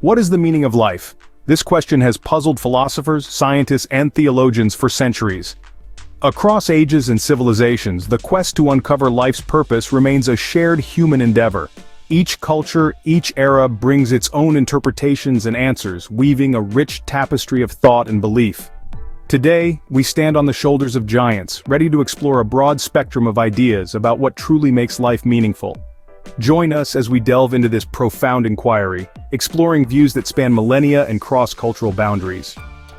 What is the meaning of life? This question has puzzled philosophers, scientists, and theologians for centuries. Across ages and civilizations, the quest to uncover life's purpose remains a shared human endeavor. Each culture, each era brings its own interpretations and answers, weaving a rich tapestry of thought and belief. Today, we stand on the shoulders of giants, ready to explore a broad spectrum of ideas about what truly makes life meaningful. Join us as we delve into this profound inquiry, exploring views that span millennia and cross-cultural boundaries.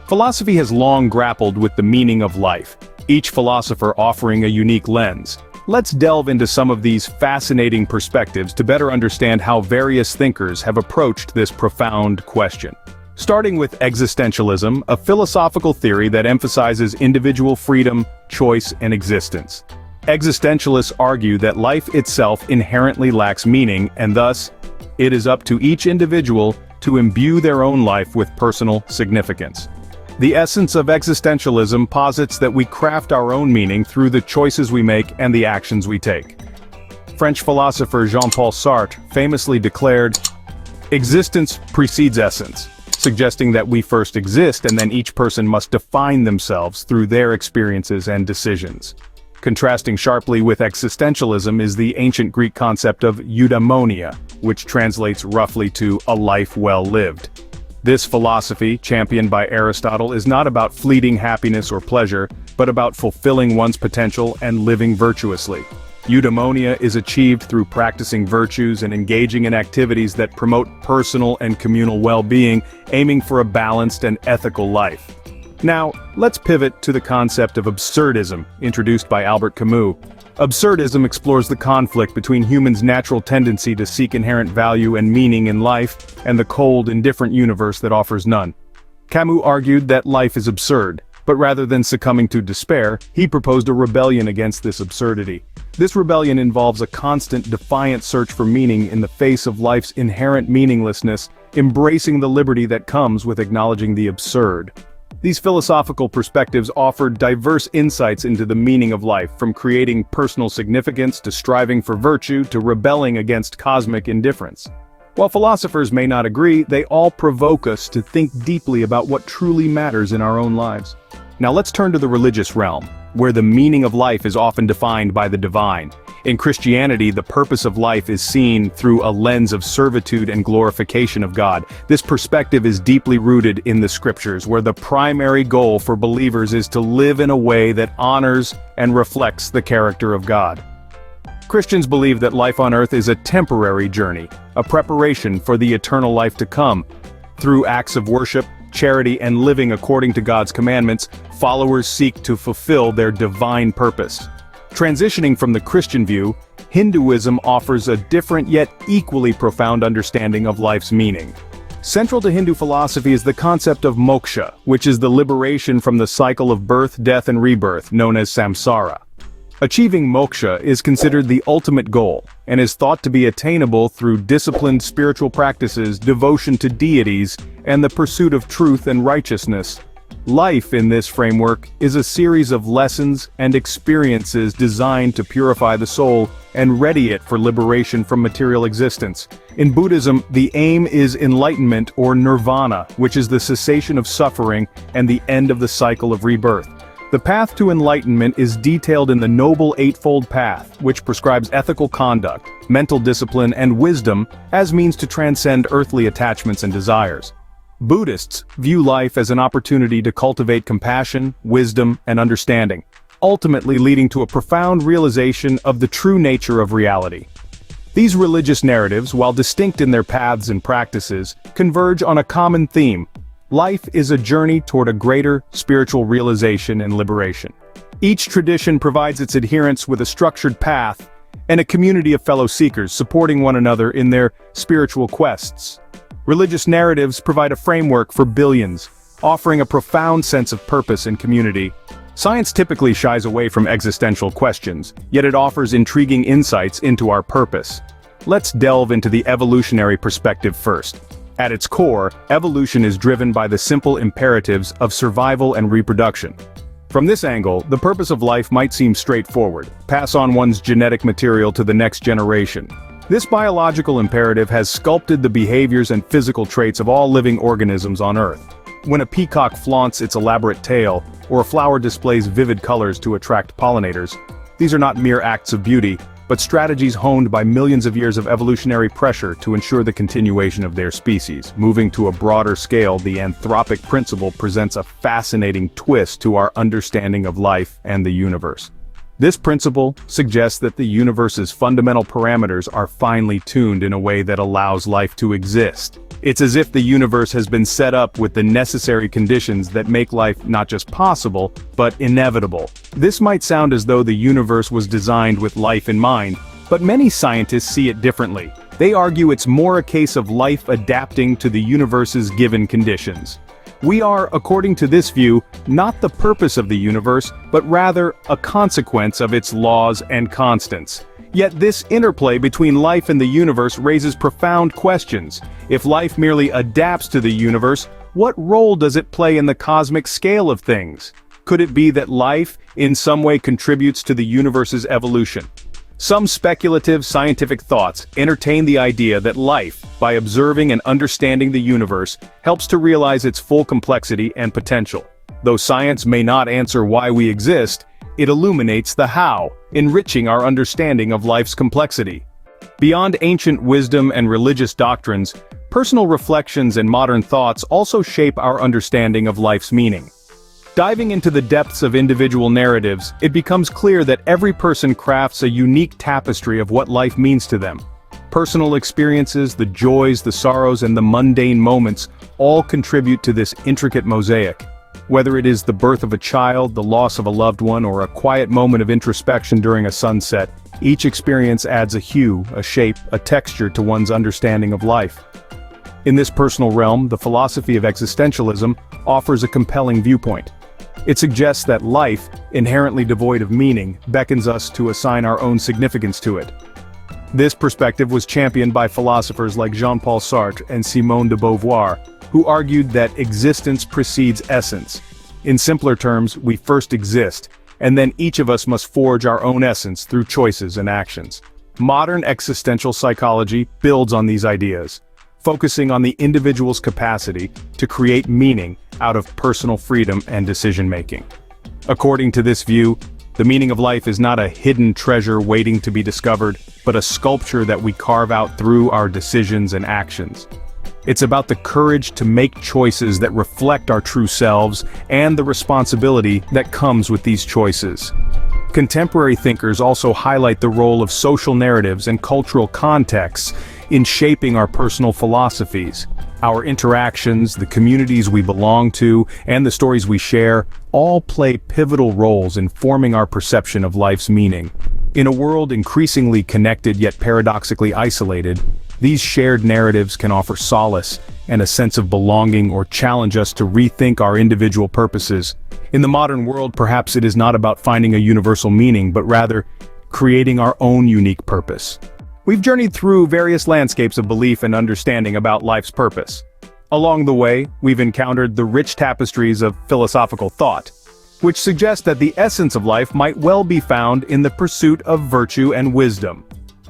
Philosophy has long grappled with the meaning of life, each philosopher offering a unique lens. Let's delve into some of these fascinating perspectives to better understand how various thinkers have approached this profound question. Starting with existentialism, a philosophical theory that emphasizes individual freedom, choice, and existence. Existentialists argue that life itself inherently lacks meaning, and thus, it is up to each individual to imbue their own life with personal significance. The essence of existentialism posits that we craft our own meaning through the choices we make and the actions we take. French philosopher Jean-Paul Sartre famously declared, "Existence precedes essence," suggesting that we first exist and then each person must define themselves through their experiences and decisions. Contrasting sharply with existentialism is the ancient Greek concept of eudaimonia, which translates roughly to a life well lived. This philosophy, championed by Aristotle, is not about fleeting happiness or pleasure, but about fulfilling one's potential and living virtuously. Eudaimonia is achieved through practicing virtues and engaging in activities that promote personal and communal well-being, aiming for a balanced and ethical life. Now, let's pivot to the concept of absurdism, introduced by Albert Camus. Absurdism explores the conflict between humans' natural tendency to seek inherent value and meaning in life, and the cold, indifferent universe that offers none. Camus argued that life is absurd, but rather than succumbing to despair, he proposed a rebellion against this absurdity. This rebellion involves a constant, defiant search for meaning in the face of life's inherent meaninglessness, embracing the liberty that comes with acknowledging the absurd. These philosophical perspectives offer diverse insights into the meaning of life, from creating personal significance to striving for virtue to rebelling against cosmic indifference. While philosophers may not agree, they all provoke us to think deeply about what truly matters in our own lives. Now let's turn to the religious realm, where the meaning of life is often defined by the divine. In Christianity, the purpose of life is seen through a lens of servitude and glorification of God. This perspective is deeply rooted in the scriptures, where the primary goal for believers is to live in a way that honors and reflects the character of God. Christians believe that life on earth is a temporary journey, a preparation for the eternal life to come. Through acts of worship, charity, and living according to God's commandments, followers seek to fulfill their divine purpose. Transitioning from the Christian view, Hinduism offers a different yet equally profound understanding of life's meaning. Central to Hindu philosophy is the concept of moksha, which is the liberation from the cycle of birth, death, and rebirth, known as samsara. Achieving moksha is considered the ultimate goal, and is thought to be attainable through disciplined spiritual practices, devotion to deities, and the pursuit of truth and righteousness. Life in this framework is a series of lessons and experiences designed to purify the soul and ready it for liberation from material existence. In Buddhism, the aim is enlightenment or nirvana, which is the cessation of suffering and the end of the cycle of rebirth. The path to enlightenment is detailed in the Noble Eightfold Path, which prescribes ethical conduct, mental discipline, and wisdom as means to transcend earthly attachments and desires. Buddhists view life as an opportunity to cultivate compassion, wisdom, and understanding, ultimately leading to a profound realization of the true nature of reality. These religious narratives, while distinct in their paths and practices, converge on a common theme. Life is a journey toward a greater spiritual realization and liberation. Each tradition provides its adherents with a structured path and a community of fellow seekers supporting one another in their spiritual quests. Religious narratives provide a framework for billions, offering a profound sense of purpose and community. Science typically shies away from existential questions, yet it offers intriguing insights into our purpose. Let's delve into the evolutionary perspective first. At its core, evolution is driven by the simple imperatives of survival and reproduction. From this angle, the purpose of life might seem straightforward: pass on one's genetic material to the next generation. This biological imperative has sculpted the behaviors and physical traits of all living organisms on Earth. When a peacock flaunts its elaborate tail, or a flower displays vivid colors to attract pollinators, these are not mere acts of beauty, but strategies honed by millions of years of evolutionary pressure to ensure the continuation of their species. Moving to a broader scale, the anthropic principle presents a fascinating twist to our understanding of life and the universe. This principle suggests that the universe's fundamental parameters are finely tuned in a way that allows life to exist. It's as if the universe has been set up with the necessary conditions that make life not just possible, but inevitable. This might sound as though the universe was designed with life in mind, but many scientists see it differently. They argue it's more a case of life adapting to the universe's given conditions. We are, according to this view, not the purpose of the universe, but rather a consequence of its laws and constants. Yet this interplay between life and the universe raises profound questions. If life merely adapts to the universe, what role does it play in the cosmic scale of things? Could it be that life, in some way, contributes to the universe's evolution? Some speculative scientific thoughts entertain the idea that life, by observing and understanding the universe, helps to realize its full complexity and potential. Though science may not answer why we exist, it illuminates the how, enriching our understanding of life's complexity. Beyond ancient wisdom and religious doctrines, personal reflections and modern thoughts also shape our understanding of life's meaning. Diving into the depths of individual narratives, it becomes clear that every person crafts a unique tapestry of what life means to them. Personal experiences, the joys, the sorrows, and the mundane moments all contribute to this intricate mosaic. Whether it is the birth of a child, the loss of a loved one, or a quiet moment of introspection during a sunset, each experience adds a hue, a shape, a texture to one's understanding of life. In this personal realm, the philosophy of existentialism offers a compelling viewpoint. It suggests that life, inherently devoid of meaning, beckons us to assign our own significance to it. This perspective was championed by philosophers like Jean-Paul Sartre and Simone de Beauvoir, who argued that existence precedes essence. In simpler terms, we first exist, and then each of us must forge our own essence through choices and actions. Modern existential psychology builds on these ideas, focusing on the individual's capacity to create meaning out of personal freedom and decision-making. According to this view, the meaning of life is not a hidden treasure waiting to be discovered, but a sculpture that we carve out through our decisions and actions. It's about the courage to make choices that reflect our true selves and the responsibility that comes with these choices. Contemporary thinkers also highlight the role of social narratives and cultural contexts in shaping our personal philosophies. Our interactions, the communities we belong to, and the stories we share all play pivotal roles in forming our perception of life's meaning. In a world increasingly connected yet paradoxically isolated, these shared narratives can offer solace and a sense of belonging or challenge us to rethink our individual purposes. In the modern world, perhaps it is not about finding a universal meaning, but rather creating our own unique purpose. We've journeyed through various landscapes of belief and understanding about life's purpose. Along the way, we've encountered the rich tapestries of philosophical thought, which suggest that the essence of life might well be found in the pursuit of virtue and wisdom.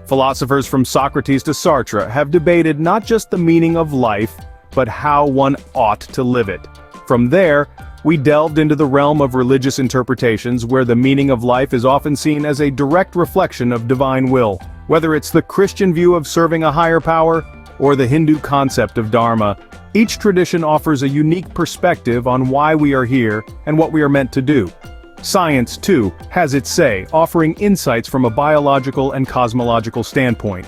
Philosophers from Socrates to Sartre have debated not just the meaning of life, but how one ought to live it. From there, we delved into the realm of religious interpretations where the meaning of life is often seen as a direct reflection of divine will. Whether it's the Christian view of serving a higher power, or the Hindu concept of dharma, each tradition offers a unique perspective on why we are here and what we are meant to do. Science, too, has its say, offering insights from a biological and cosmological standpoint.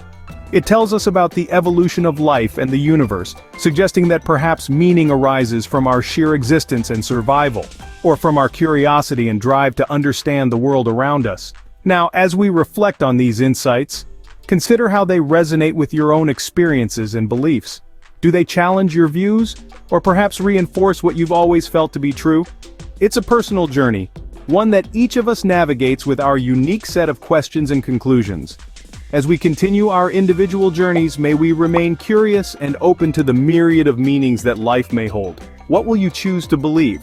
It tells us about the evolution of life and the universe, suggesting that perhaps meaning arises from our sheer existence and survival, or from our curiosity and drive to understand the world around us. Now, as we reflect on these insights, consider how they resonate with your own experiences and beliefs. Do they challenge your views, or perhaps reinforce what you've always felt to be true? It's a personal journey, one that each of us navigates with our unique set of questions and conclusions. As we continue our individual journeys, may we remain curious and open to the myriad of meanings that life may hold. What will you choose to believe?